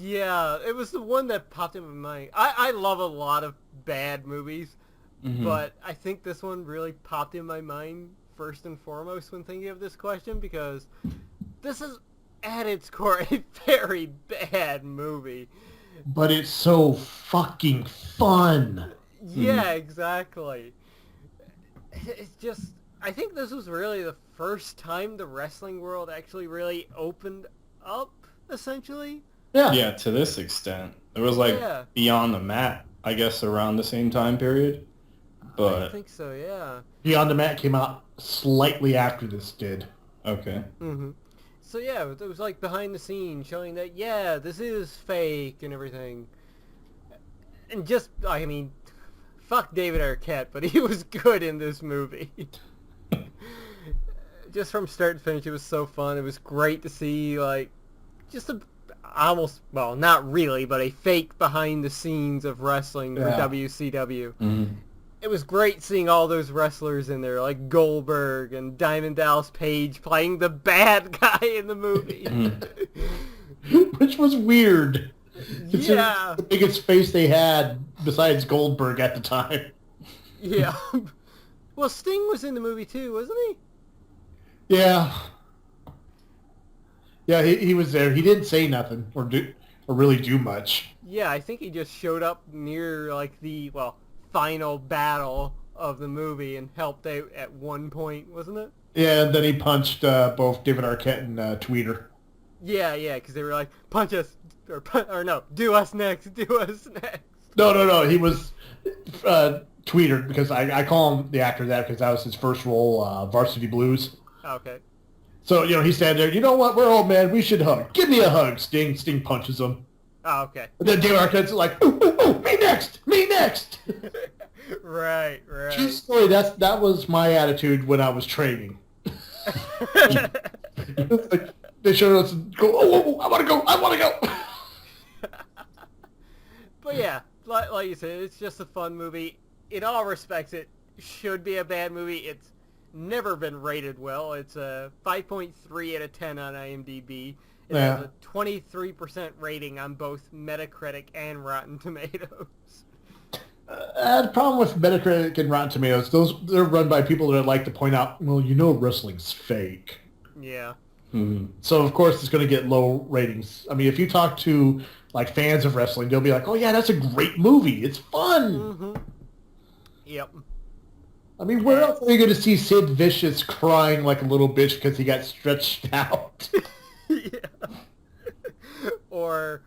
Yeah, it was the one that popped in my mind. I love a lot of bad movies, but I think this one really popped in my mind first and foremost when thinking of this question, because this is, at its core, a very bad movie. But it's so fucking fun. Yeah, exactly. It's just, I think this was really the first time the wrestling world actually really opened up, essentially. Yeah. Yeah, to this extent. It was like Beyond the Mat, I guess, around the same time period. But I think so, yeah. Beyond the Mat came out slightly after this did. Okay. So yeah, it was like behind the scenes showing that, yeah, this is fake and everything. And just, I mean, fuck David Arquette, but he was good in this movie. Just from start to finish, it was so fun. It was great to see, like, just a almost, well, not really, but a fake behind the scenes of wrestling for WCW. It was great seeing all those wrestlers in there, like Goldberg and Diamond Dallas Page playing the bad guy in the movie. Which was weird. Yeah. The biggest face they had besides Goldberg at the time. Yeah. Well, Sting was in the movie too, wasn't he? Yeah. Yeah, he was there. He didn't say nothing or really do much. Yeah, I think he just showed up near, like, the, well, final battle of the movie and helped out at one point, wasn't it? Yeah, and then he punched both David Arquette and Tweeter. Yeah, because they were like, punch us, or no, do us next. No, he was Tweeter, because I call him the actor that because that was his first role, Varsity Blues. Okay. So, he's standing there, you know what, we're old man, we should hug. Give me a hug, Sting. Sting punches him. Oh, okay. And then David Arquette's like, ooh, me next. Right. True story, that was my attitude when I was training. They showed us, go, I want to go. But yeah, like you said, it's just a fun movie. In all respects, it should be a bad movie. It's never been rated well. It's a 5.3 out of 10 on IMDb. It has a 23% rating on both Metacritic and Rotten Tomatoes. The problem with Metacritic and Rotten Tomatoes, they're run by people that like to point out, well, wrestling's fake. Yeah. So, of course, it's going to get low ratings. I mean, if you talk to, like, fans of wrestling, they'll be like, oh, yeah, that's a great movie. It's fun. Yep. I mean, where else are you going to see Sid Vicious crying like a little bitch because he got stretched out? Yeah. Or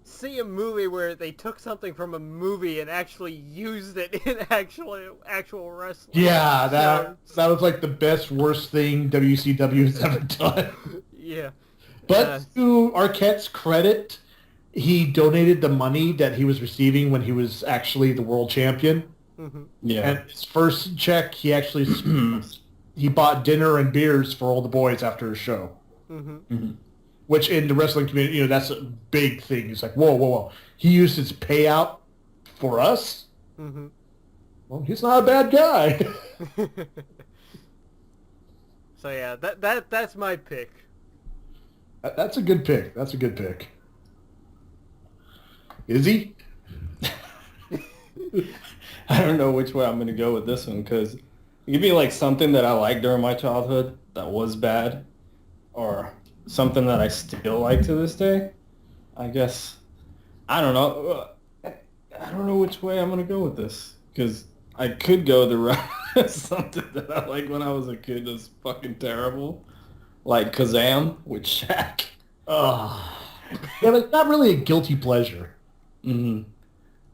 see a movie where they took something from a movie and actually used it in actual wrestling. Yeah, that was like the best, worst thing WCW has ever done. Yeah. But to Arquette's credit, he donated the money that he was receiving when he was actually the world champion. Yeah. And his first check, he actually he bought dinner and beers for all the boys after his show. Which in the wrestling community, that's a big thing. It's like, whoa. He used his payout for us? Well, he's not a bad guy. So yeah, that's my pick. That's a good pick. Is he? I don't know which way I'm going to go with this one, because give me like something that I liked during my childhood that was bad, or something that I still like to this day. I guess, I don't know. I don't know which way I'm going to go with this, because I could go the route something that I liked when I was a kid that's fucking terrible, like Kazam with Shaq. Yeah, but it's not really a guilty pleasure.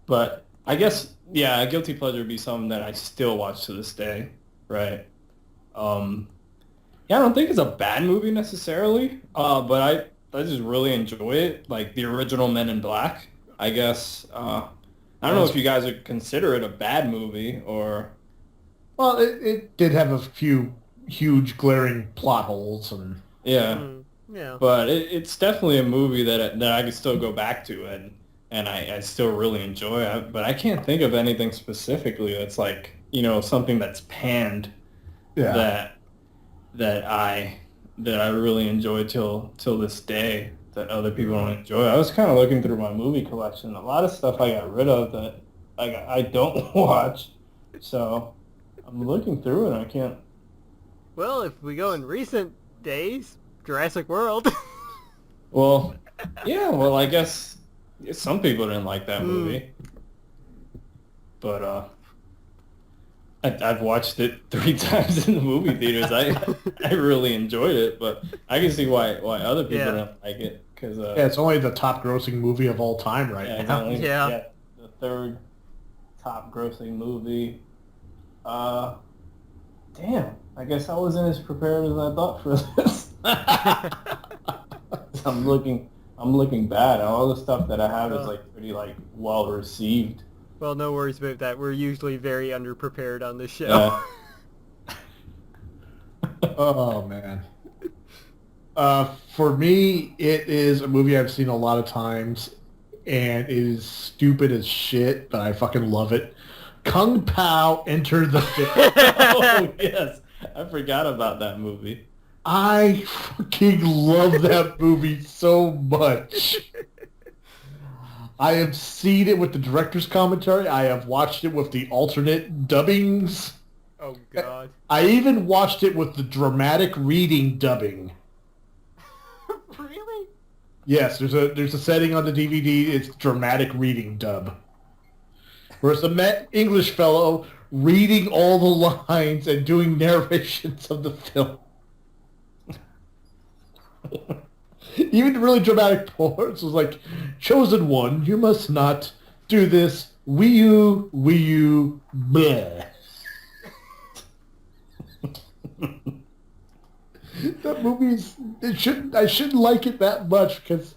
But I guess, yeah, a guilty pleasure would be something that I still watch to this day, right? Yeah, I don't think it's a bad movie necessarily, but I just really enjoy it. Like the original Men in Black, I guess. I don't know if you guys would consider it a bad movie or... Well, it did have a few huge glaring plot holes, and Yeah, Yeah. but it's definitely a movie that I could still go back to and I still really enjoy it. But I can't think of anything specifically that's like, something that's panned yeah. that I really enjoy till this day that other people don't enjoy. I was kind of looking through my movie collection. A lot of stuff I got rid of that I don't watch. So I'm looking through it. I can't. Well, if we go in recent days, Jurassic World. Well, yeah. Well, I guess some people didn't like that movie, but I've watched it 3 times in the movie theaters. I really enjoyed it, but I can see why other people don't like it because Yeah, it's only the top grossing movie of all time right it's now. only, Yeah. the 3rd top grossing movie. Damn, I guess I wasn't as prepared as I thought for this. I'm looking bad. All the stuff that I have is like pretty like well received. Well, no worries about that. We're usually very underprepared on this show. Yeah. Oh, man. For me, it is a movie I've seen a lot of times, and it is stupid as shit, but I fucking love it. Kung Pao Enter the Fist. Oh, yes. I forgot about that movie. I fucking love that movie so much. I have seen it with the director's commentary. I have watched it with the alternate dubbings. Oh, God. I even watched it with the dramatic reading dubbing. Really? Yes, there's a setting on the DVD. It's dramatic reading dub, where it's a English fellow reading all the lines and doing narrations of the film. Even the really dramatic parts was like, "Chosen one, you must not do this. Wii U, bleh." That movie's I shouldn't like it that much because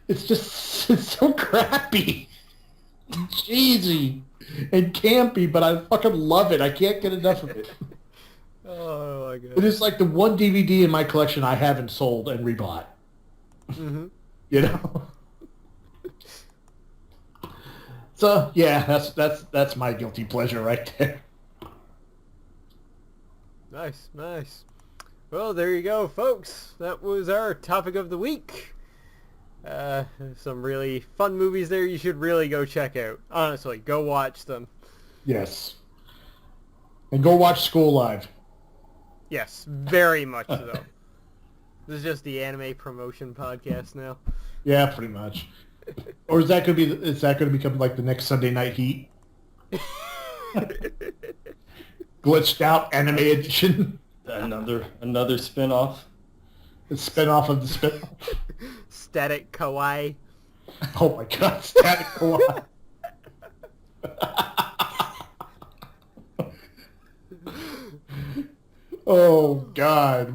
it's so crappy, cheesy, and campy. But I fucking love it. I can't get enough of it. Oh, my God. It is like the one DVD in my collection I haven't sold and rebought. Mm-hmm. You know. So yeah, that's my guilty pleasure right there. Nice, nice. Well, there you go, folks. That was our topic of the week. Some really fun movies there you should really go check out. Honestly, go watch them. Yes. And go watch School Live. Yes, very much so. This is just the anime promotion podcast now. Yeah, pretty much. Or is that going to become like the next Sunday Night Heat? Glitched out anime edition. Another spin-off. The spin-off of the spin-off. Static Kawaii. Oh my god, Static Kawaii. Oh god.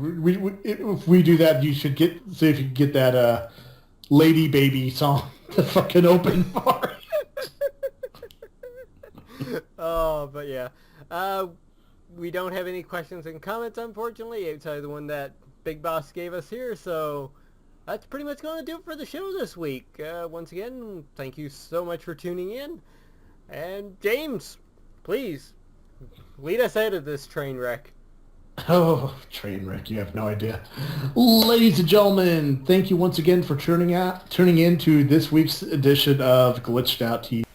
If we do that, you should see if you can get that Lady Baby song to fucking open for it. Oh, but yeah. We don't have any questions and comments, unfortunately, outside of the one that Big Boss gave us here, so that's pretty much going to do it for the show this week. Once again, thank you so much for tuning in. And James, please, lead us out of this train wreck. Oh, train wreck, you have no idea. Ladies and gentlemen, thank you once again for tuning in to this week's edition of Glitched Out TV.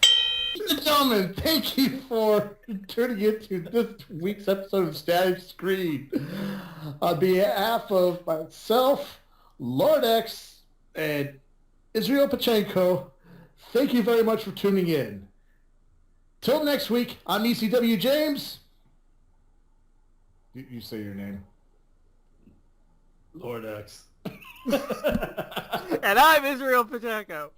Ladies and gentlemen, thank you for tuning into this week's episode of Static Screen. On behalf of myself, Lord X, and Israel Pachenko, thank you very much for tuning in. Till next week, I'm ECW James. You say your name. Lord X. And I'm Israel Pacheco.